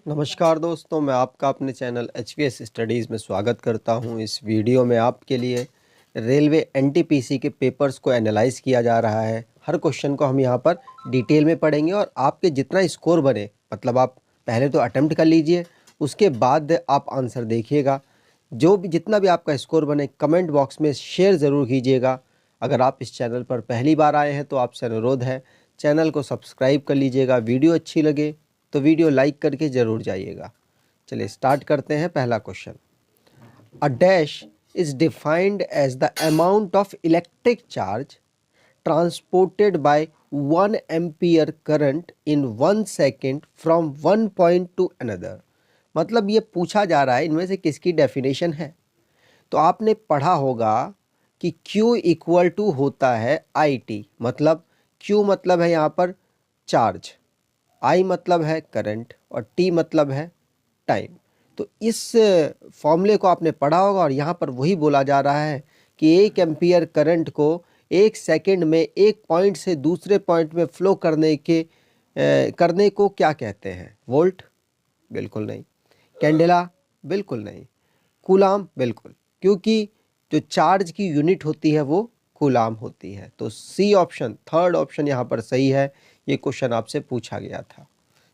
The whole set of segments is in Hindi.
नमस्कार दोस्तों, मैं आपका अपने चैनल HVS स्टडीज़ में स्वागत करता हूं। इस वीडियो में आपके लिए रेलवे एनटीपीसी के पेपर्स को एनालाइज किया जा रहा है। हर क्वेश्चन को हम यहां पर डिटेल में पढ़ेंगे और आपके जितना स्कोर बने, मतलब आप पहले तो अटेम्प्ट कर लीजिए, उसके बाद आप आंसर देखिएगा। जो भी जितना भी आपका स्कोर बने कमेंट बॉक्स में शेयर ज़रूर कीजिएगा। अगर आप इस चैनल पर पहली बार आए हैं तो आपसे अनुरोध है, चैनल को सब्सक्राइब कर लीजिएगा। वीडियो अच्छी लगे तो वीडियो लाइक करके ज़रूर जाइएगा। चलिए स्टार्ट करते हैं। पहला question, a dash is defined as the amount of electric charge transported by 1 ampere current in 1 second from one point to another. मतलब ये पूछा जा रहा है इनमें से किसकी डेफिनेशन है। तो आपने पढ़ा होगा कि Q इक्वल टू होता है IT, मतलब Q मतलब है यहाँ पर चार्ज, I मतलब है करंट और T मतलब है टाइम। तो इस फॉर्मूले को आपने पढ़ा होगा और यहाँ पर वही बोला जा रहा है कि 1 एम्पियर करंट को 1 सेकंड में एक पॉइंट से दूसरे पॉइंट में फ्लो करने को क्या कहते हैं? वोल्ट? बिल्कुल नहीं। कैंडेला? बिल्कुल नहीं। कूलाम? बिल्कुल, क्योंकि जो चार्ज की यूनिट होती है वो कूलाम होती है। तो सी ऑप्शन, थर्ड ऑप्शन यहाँ पर सही है। ये क्वेश्चन आपसे पूछा गया था।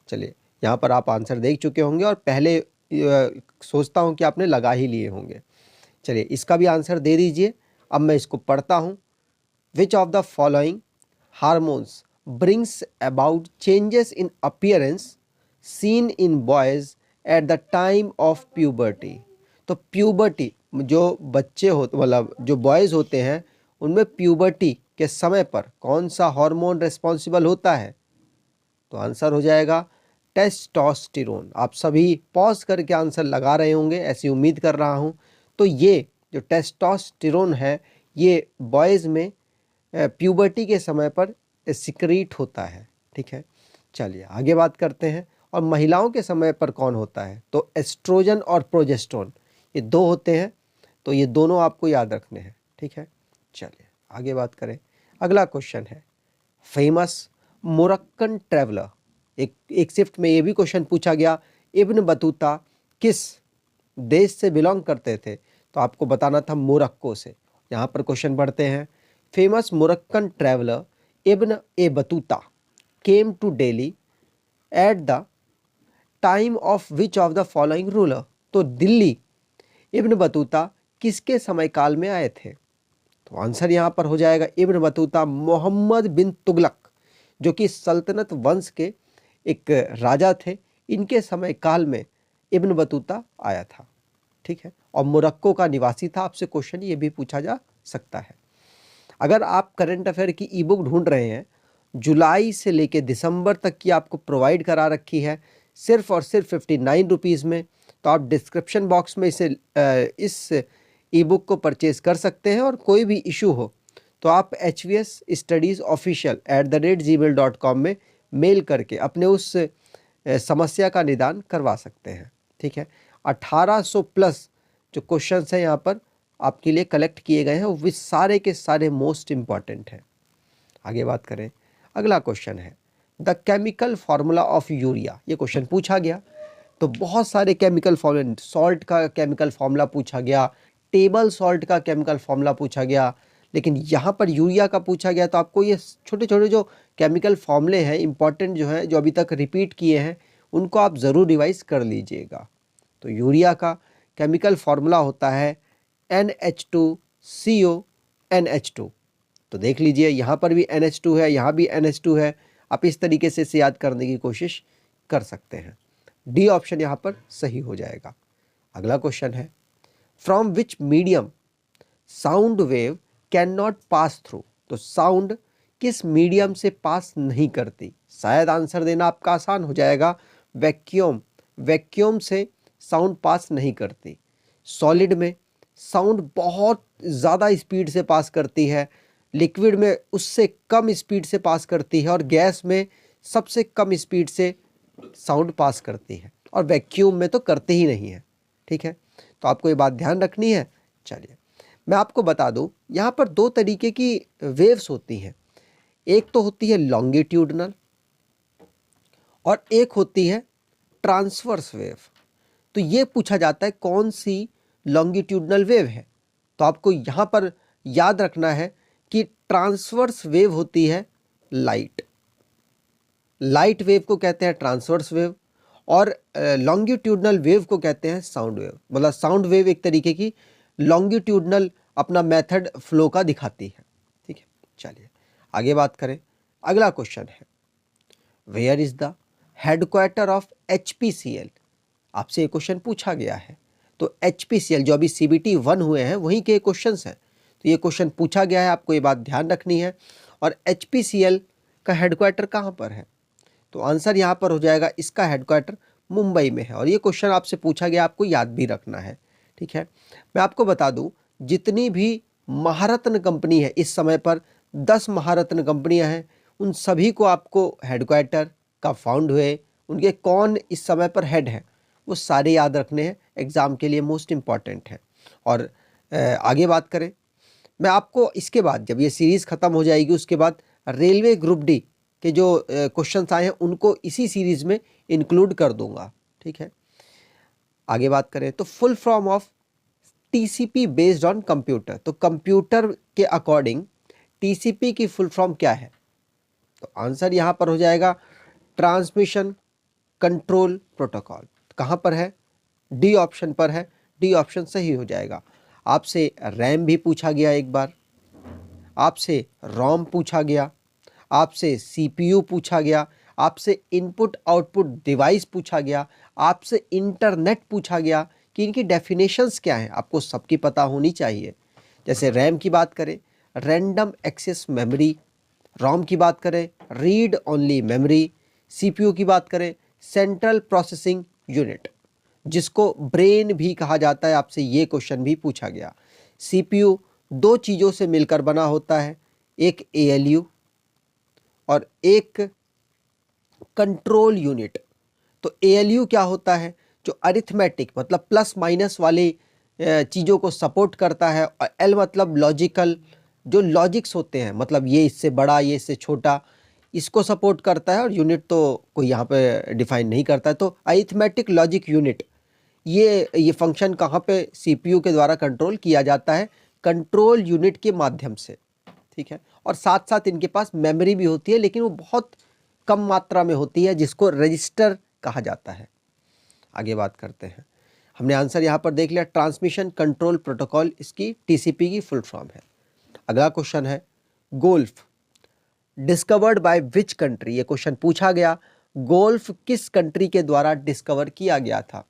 चलिए, यहाँ पर आप आंसर देख चुके होंगे और पहले सोचता हूँ कि आपने लगा ही लिए होंगे। चलिए इसका भी आंसर दे दीजिए। अब मैं इसको पढ़ता हूँ। विच of the following hormones brings about changes in appearance seen in boys eight the time of puberty. तो प्यूबर्टी, जो बच्चे होते मतलब जो बॉयज़ होते हैं उनमें प्यूबर्टी के समय पर कौन सा हार्मोन रिस्पॉन्सिबल होता है? तो आंसर हो जाएगा टेस्टोस्टेरोन। आप सभी पॉज करके आंसर लगा रहे होंगे, ऐसी उम्मीद कर रहा हूं। तो ये जो टेस्टोस्टेरोन है ये बॉयज़ में प्यूबर्टी के समय पर सिक्रीट होता है। ठीक है, चलिए आगे बात करते हैं। और महिलाओं के समय पर कौन होता है? तो एस्ट्रोजन और प्रोजेस्टेरोन, ये दो होते हैं। तो ये दोनों आपको याद रखने हैं। ठीक है, चलिए आगे बात करें। अगला क्वेश्चन है, फेमस मोरक्कन ट्रैवलर, एक शिफ्ट में ये भी क्वेश्चन पूछा गया, इब्न बतूता किस देश से बिलोंग करते थे? तो आपको बताना था मोरक्को से। यहाँ पर क्वेश्चन पढ़ते हैं, famous Moroccan traveller Ibn e Battuta came to Delhi at the time of which of the following ruler. तो दिल्ली इब्न बतूता किसके समय काल में आए थे? तो आंसर यहाँ पर हो जाएगा इब्न बतूता मोहम्मद बिन तुगलक, जो कि सल्तनत वंश के एक राजा थे। इनके समय काल में इब्न बतूता आया था। ठीक है, और मोरक्को का निवासी था। आपसे क्वेश्चन ये भी पूछा जा सकता है। अगर आप करंट अफेयर की ई बुक ढूंढ रहे हैं, जुलाई से लेके दिसंबर तक की आपको प्रोवाइड करा रखी है सिर्फ और सिर्फ 59 रुपीज़ में। तो आप डिस्क्रिप्शन बॉक्स में इस ई बुक को परचेज़ कर सकते हैं। और कोई भी इशू हो तो आप hvsstudiesofficial@gmail.com में मेल करके अपने उस समस्या का निदान करवा सकते हैं। ठीक है, 1800 प्लस जो क्वेश्चंस हैं यहाँ पर आपके लिए कलेक्ट किए गए हैं, वो सारे के सारे मोस्ट इम्पॉर्टेंट हैं। आगे बात करें। अगला क्वेश्चन है, the chemical formula of urea. ये क्वेश्चन पूछा गया। तो बहुत सारे केमिकल फार्मूला, सॉल्ट का केमिकल फार्मूला पूछा गया, टेबल सॉल्ट का केमिकल फार्मूला पूछा गया, लेकिन यहाँ पर यूरिया का पूछा गया। तो आपको ये छोटे छोटे जो केमिकल फार्मूले हैं इंपॉर्टेंट, जो हैं जो अभी तक रिपीट किए हैं, उनको आप ज़रूर रिवाइज कर लीजिएगा। तो यूरिया का केमिकल फार्मूला होता है NH2CO NH2। तो देख लीजिए, यहाँ पर भी NH2 है, यहाँ भी NH2 है। आप इस तरीके से इसे याद करने की कोशिश कर सकते हैं। डी ऑप्शन यहाँ पर सही हो जाएगा। अगला क्वेश्चन है, from which medium sound wave can not pass through. तो साउंड किस मीडियम से पास नहीं करती? शायद आंसर देना आपका आसान हो जाएगा, वैक्यूम। वैक्यूम से साउंड पास नहीं करती। सॉलिड में साउंड बहुत ज़्यादा स्पीड से पास करती है, लिक्विड में उससे कम स्पीड से पास करती है, और गैस में सबसे कम स्पीड से साउंड पास करती है, और वैक्यूम में तो करते ही नहीं है। ठीक है, तो आपको ये बात ध्यान रखनी है। चलिए मैं आपको बता दूं, यहाँ पर दो तरीके की वेव्स होती हैं। एक तो होती है लॉन्गिट्यूडनल और एक होती है ट्रांसवर्स वेव। तो ये पूछा जाता है कौन सी लॉन्गिट्यूडनल वेव है। तो आपको यहाँ पर याद रखना है कि ट्रांसवर्स वेव होती है लाइट वेव को कहते हैं ट्रांसवर्स वेव, और लॉन्गिट्यूडनल वेव को कहते हैं साउंड वेव। मतलब साउंड वेव एक तरीके की लॉन्गिट्यूडनल अपना मेथड फ्लो का दिखाती है। ठीक है, चलिए आगे बात करें। अगला क्वेश्चन है, where is the headquarter of HPCL। आपसे ये क्वेश्चन पूछा गया है। तो HPCL जो अभी CBT 1 हुए हैं वहीं के क्वेश्चंस हैं। तो ये क्वेश्चन पूछा गया है, आपको ये बात ध्यान रखनी है। और HPCL का हेडक्वार्टर कहाँ पर है? तो आंसर यहाँ पर हो जाएगा, इसका हेडक्वार्टर मुंबई में है। और ये क्वेश्चन आपसे पूछा गया, आपको याद भी रखना है। ठीक है, मैं आपको बता दूं, जितनी भी महारत्न कंपनी है इस समय पर 10 महारत्न कंपनियां हैं, उन सभी को आपको हेडक्वार्टर का फाउंड हुए, उनके कौन इस समय पर हेड है, वो सारे याद रखने हैं, एग्ज़ाम के लिए मोस्ट इम्पॉर्टेंट है। और आगे बात करें, मैं आपको इसके बाद जब ये सीरीज़ ख़त्म हो जाएगी उसके बाद रेलवे ग्रुप डी के जो क्वेश्चंस आए हैं उनको इसी सीरीज़ में इंक्लूड कर दूंगा। ठीक है, आगे बात करें तो full form of TCP based on computer. तो कंप्यूटर के अकॉर्डिंग TCP की फुल फॉर्म क्या है? तो आंसर यहाँ पर हो जाएगा ट्रांसमिशन कंट्रोल प्रोटोकॉल। कहाँ पर है? डी ऑप्शन पर है। डी ऑप्शन सही हो जाएगा। आपसे रैम भी पूछा गया एक बार, आपसे रोम पूछा गया, आपसे CPU पूछा गया, आपसे इनपुट आउटपुट डिवाइस पूछा गया, आपसे इंटरनेट पूछा गया कि इनकी डेफिनेशंस क्या हैं, आपको सबकी पता होनी चाहिए। जैसे रैम की बात करें, रैंडम एक्सेस मेमोरी, रोम की बात करें, रीड ओनली मेमोरी, CPU की बात करें, सेंट्रल प्रोसेसिंग यूनिट, जिसको ब्रेन भी कहा जाता है। आपसे ये क्वेश्चन भी पूछा गया। CPU 2 चीज़ों से मिलकर बना होता है, एक ALU और एक कंट्रोल यूनिट। तो ALU क्या होता है? जो अरिथमेटिक मतलब प्लस माइनस वाले चीज़ों को सपोर्ट करता है, और L मतलब लॉजिकल, जो लॉजिक्स होते हैं, मतलब ये इससे बड़ा ये इससे छोटा, इसको सपोर्ट करता है। और यूनिट तो कोई यहाँ पे डिफाइन नहीं करता है। तो अरिथमेटिक लॉजिक यूनिट, ये फंक्शन कहाँ पे CPU के द्वारा कंट्रोल किया जाता है? कंट्रोल यूनिट के माध्यम से। ठीक है, और साथ साथ इनके पास मेमोरी भी होती है, लेकिन वो बहुत कम मात्रा में होती है, जिसको रजिस्टर कहा जाता है। आगे बात करते हैं। हमने आंसर यहाँ पर देख लिया, ट्रांसमिशन कंट्रोल प्रोटोकॉल इसकी TCP की फुल फॉर्म है। अगला क्वेश्चन है, golf discovered by which country. ये क्वेश्चन पूछा गया, गोल्फ किस कंट्री के द्वारा डिस्कवर किया गया था?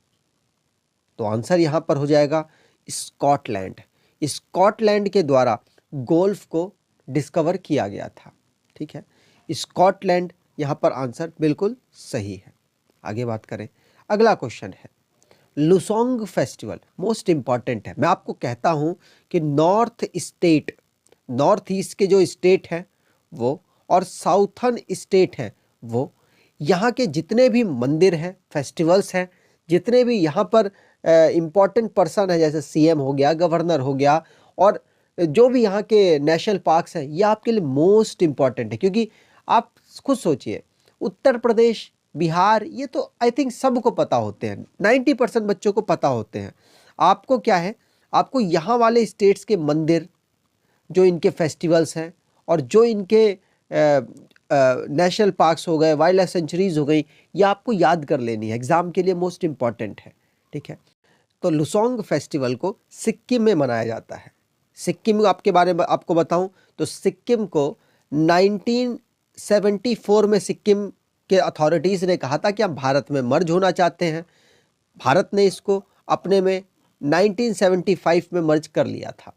तो आंसर यहाँ पर हो जाएगा स्कॉटलैंड। स्कॉटलैंड के द्वारा गोल्फ को डिस्कवर किया गया था। ठीक है, स्कॉटलैंड यहाँ पर आंसर बिल्कुल सही है। आगे बात करें, अगला क्वेश्चन है, लुसोंग फेस्टिवल मोस्ट इम्पॉर्टेंट है। मैं आपको कहता हूँ कि नॉर्थ ईस्ट के जो स्टेट हैं वो, और साउथर्न स्टेट हैं वो, यहाँ के जितने भी मंदिर हैं, फेस्टिवल्स हैं, जितने भी यहाँ पर इम्पॉर्टेंट पर्सन है, जैसे CM हो गया, गवर्नर हो गया, और जो भी यहाँ के नेशनल पार्क्स हैं, ये आपके लिए मोस्ट इम्पॉर्टेंट है। क्योंकि आप खुद सोचिए, उत्तर प्रदेश, बिहार, ये तो आई थिंक सबको पता होते हैं, 90% बच्चों को पता होते हैं। आपको क्या है, आपको यहाँ वाले स्टेट्स के मंदिर, जो इनके फेस्टिवल्स हैं, और जो इनके नेशनल पार्क्स हो गए, वाइल्ड लाइफ सेंचुरीज हो गई, ये आपको याद कर लेनी है, एग्जाम के लिए मोस्ट इम्पॉर्टेंट है। ठीक है, तो लुसोंग फेस्टिवल को सिक्किम में मनाया जाता है। सिक्किम आपके बारे में आपको बताऊं तो सिक्किम को 1974 में सिक्किम के अथॉरिटीज़ ने कहा था कि हम भारत में मर्ज होना चाहते हैं। भारत ने इसको अपने में 1975 में मर्ज कर लिया था।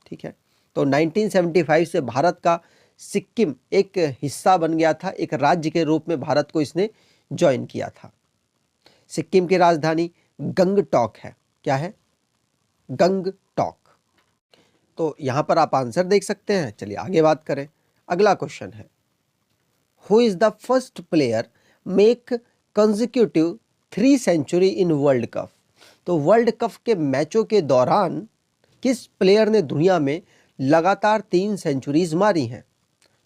ठीक है, तो 1975 से भारत का सिक्किम एक हिस्सा बन गया था, एक राज्य के रूप में भारत को इसने ज्वाइन किया था। सिक्किम की राजधानी गंगटॉक है। क्या है? गंगटॉक। तो यहाँ पर आप आंसर देख सकते हैं। चलिए आगे बात करें। अगला क्वेश्चन है, who is the first player make consecutive 3 century in world cup. तो वर्ल्ड कप के मैचों के दौरान किस प्लेयर ने दुनिया में लगातार 3 सेंचुरीज मारी हैं?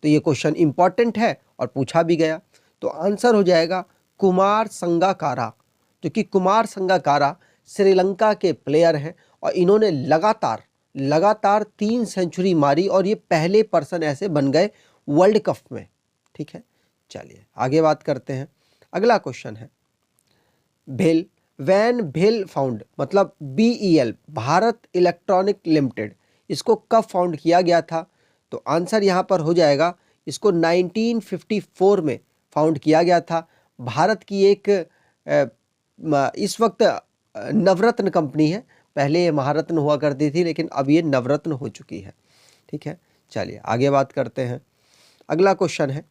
तो ये क्वेश्चन इंपॉर्टेंट है और पूछा भी गया। तो आंसर हो जाएगा कुमार संगकारा। जो कि कुमार संगकारा श्रीलंका के प्लेयर हैं और इन्होंने लगातार 3 सेंचुरी मारी और ये पहले पर्सन ऐसे बन गए वर्ल्ड कप में। ठीक है, चलिए आगे बात करते हैं। अगला क्वेश्चन है वैन भेल फाउंड, मतलब BEL भारत इलेक्ट्रॉनिक लिमिटेड, इसको कब फाउंड किया गया था? तो आंसर यहाँ पर हो जाएगा, इसको 1954 में फाउंड किया गया था। भारत की एक इस वक्त नवरत्न कंपनी है, पहले ये महारत्न हुआ करती थी लेकिन अब ये नवरत्न हो चुकी है। ठीक है, चलिए आगे बात करते हैं। अगला क्वेश्चन है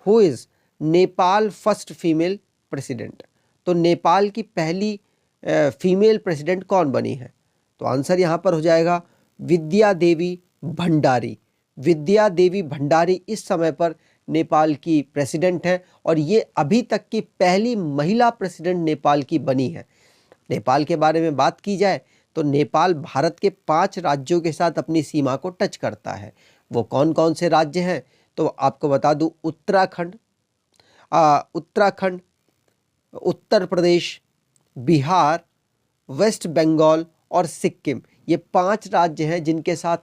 who is Nepal first female president? तो नेपाल की पहली फीमेल प्रेसिडेंट कौन बनी है? तो आंसर यहाँ पर हो जाएगा विद्या देवी भंडारी। विद्या देवी भंडारी इस समय पर नेपाल की प्रेसिडेंट है और ये अभी तक की पहली महिला प्रेसिडेंट नेपाल की बनी है। नेपाल के बारे में बात की जाए तो नेपाल भारत के 5 राज्यों के साथ अपनी सीमा को टच करता है। वो कौन कौन से राज्य हैं? तो आपको बता दूं, उत्तराखंड, उत्तर प्रदेश, बिहार, वेस्ट बंगाल और सिक्किम, ये 5 राज्य हैं जिनके साथ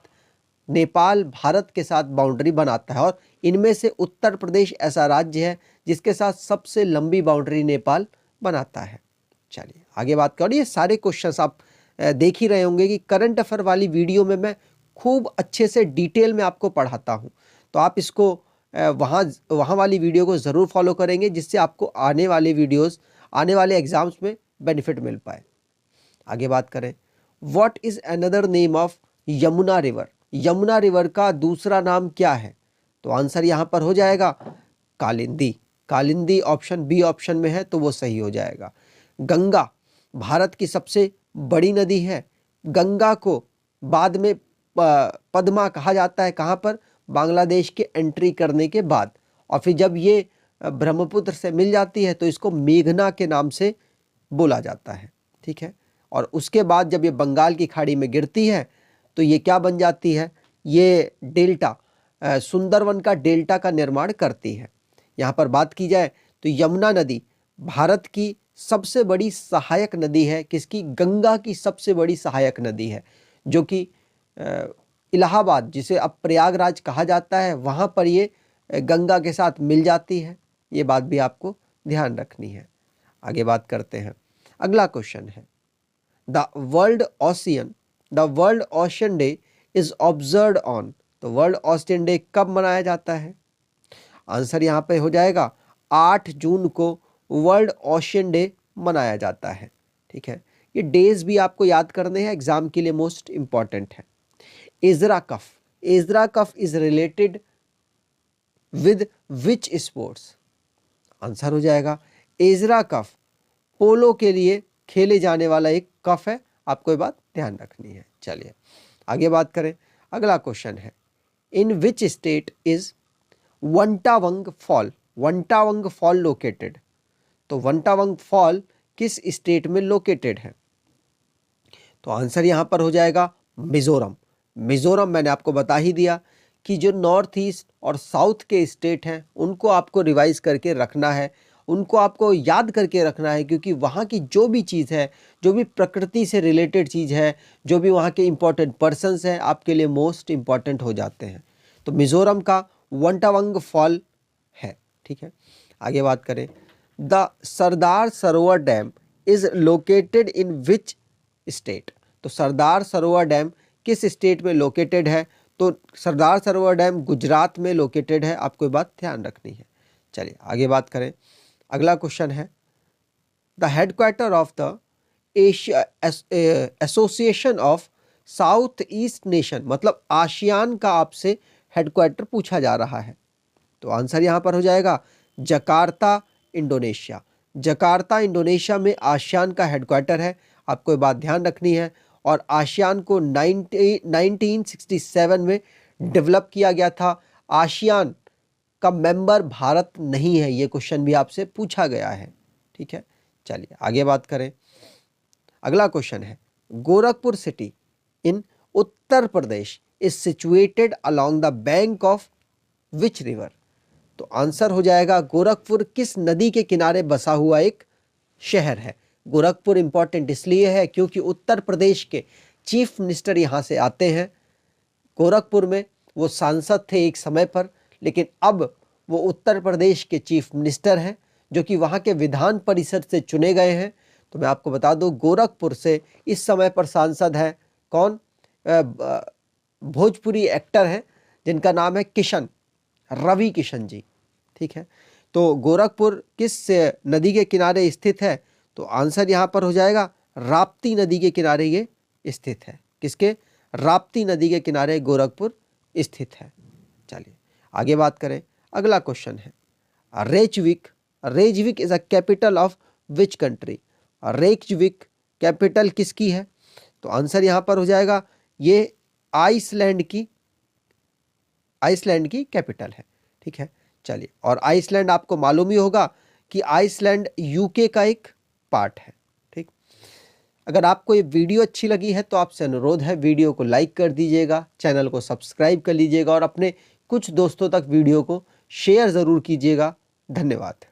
नेपाल भारत के साथ बाउंड्री बनाता है और इनमें से उत्तर प्रदेश ऐसा राज्य है जिसके साथ सबसे लंबी बाउंड्री नेपाल बनाता है। चलिए आगे बात करें। ये सारे क्वेश्चंस आप देख ही रहे होंगे कि करंट अफेयर वाली वीडियो में मैं खूब अच्छे से डिटेल में आपको पढ़ाता हूँ, तो आप इसको वहाँ वाली वीडियो को ज़रूर फॉलो करेंगे जिससे आपको आने वाले वीडियोस, आने वाले एग्जाम्स में बेनिफिट मिल पाए। आगे बात करें, what is another name of Yamuna river? Yamuna river का दूसरा नाम क्या है? तो आंसर यहाँ पर हो जाएगा Kalindi. Kalindi option B option में है तो वो सही हो जाएगा। गंगा भारत की सबसे बड़ी नदी है। गंगा को बाद में पद्मा कहा जाता है, कहाँ पर? बांग्लादेश के एंट्री करने के बाद, और फिर जब ये ब्रह्मपुत्र से मिल जाती है तो इसको मेघना के नाम से बोला जाता है। ठीक है, और उसके बाद जब ये बंगाल की खाड़ी में गिरती है तो ये क्या बन जाती है? ये डेल्टा, सुंदरवन का डेल्टा का निर्माण करती है। यहाँ पर बात की जाए तो यमुना नदी भारत की सबसे बड़ी सहायक नदी है। किसकी? गंगा की सबसे बड़ी सहायक नदी है, जो कि इलाहाबाद, जिसे अब प्रयागराज कहा जाता है, वहाँ पर ये गंगा के साथ मिल जाती है। ये बात भी आपको ध्यान रखनी है। आगे बात करते हैं। अगला क्वेश्चन है the world ocean day is observed on. तो वर्ल्ड ओशियन डे कब मनाया जाता है? आंसर यहाँ पे हो जाएगा 8 जून को वर्ल्ड ओशियन डे मनाया जाता है। ठीक है, ये डेज भी आपको याद करने हैं, एग्जाम के लिए मोस्ट इंपॉर्टेंट है। Ezra cup is related with which sports? Answer हो जाएगा एजरा कफ पोलो के लिए खेले जाने वाला एक कफ है, आपको ये बात ध्यान रखनी है। चलिए आगे बात करें। अगला क्वेश्चन है in which state is Vantawng fall located? तो वंटावंग फॉल किस स्टेट में लोकेटेड है? तो आंसर यहाँ पर हो जाएगा मिजोरम। मैंने आपको बता ही दिया कि जो नॉर्थ ईस्ट और साउथ के स्टेट हैं उनको आपको रिवाइज करके रखना है, उनको आपको याद करके रखना है, क्योंकि वहाँ की जो भी चीज़ है, जो भी प्रकृति से रिलेटेड चीज़ है, जो भी वहाँ के इम्पोर्टेंट पर्सन्स हैं, आपके लिए मोस्ट इम्पॉर्टेंट हो जाते हैं। तो मिजोरम का वंटावंग फॉल है। ठीक है, आगे बात करें। The Sardar Sarovar dam is located in which state? तो सरदार सरोवर डैम किस स्टेट में लोकेटेड है? तो सरदार सरोवर डैम गुजरात में लोकेटेड है, आपको ये बात ध्यान रखनी है। चलिए आगे बात करें। अगला क्वेश्चन है the headquarter of the Asia association of south east nation, मतलब आसियान का आपसे हेडक्वार्टर पूछा जा रहा है। तो आंसर यहाँ पर हो जाएगा जकार्ता, इंडोनेशिया। जकार्ता इंडोनेशिया में आसियान का हेडक्वार्टर है, आपको ये बात ध्यान रखनी है। और आसियान को 1967 में डेवलप किया गया था। आसियान का मेंबर भारत नहीं है, ये क्वेश्चन भी आपसे पूछा गया है। ठीक है, चलिए आगे बात करें। अगला क्वेश्चन है Gorakhpur city in Uttar Pradesh is situated along the bank of which river? तो आंसर हो जाएगा गोरखपुर किस नदी के किनारे बसा हुआ एक शहर है? गोरखपुर इम्पॉर्टेंट इसलिए है क्योंकि उत्तर प्रदेश के चीफ मिनिस्टर यहाँ से आते हैं। गोरखपुर में वो सांसद थे एक समय पर, लेकिन अब वो उत्तर प्रदेश के चीफ मिनिस्टर हैं जो कि वहाँ के विधान परिषद से चुने गए हैं। तो मैं आपको बता दूं, गोरखपुर से इस समय पर सांसद है कौन? भोजपुरी एक्टर हैं जिनका नाम है किशन, रवि किशन जी। ठीक है, तो गोरखपुर किस नदी के किनारे स्थित है? तो आंसर यहाँ पर हो जाएगा राप्ती नदी के किनारे ये स्थित है। किसके? राप्ती नदी के किनारे गोरखपुर स्थित है। चलिए आगे बात करें। अगला क्वेश्चन है Reykjavik. Reykjavik is a capital of which country? Reykjavik capital किसकी है? तो आंसर यहाँ पर हो जाएगा ये आइसलैंड की कैपिटल है। ठीक है, चलिए, और आइसलैंड आपको मालूम ही होगा कि आइसलैंड यूके का एक पार्ट है। ठीक, अगर आपको ये वीडियो अच्छी लगी है तो आपसे अनुरोध है वीडियो को लाइक कर दीजिएगा, चैनल को सब्सक्राइब कर लीजिएगा और अपने कुछ दोस्तों तक वीडियो को शेयर ज़रूर कीजिएगा। धन्यवाद।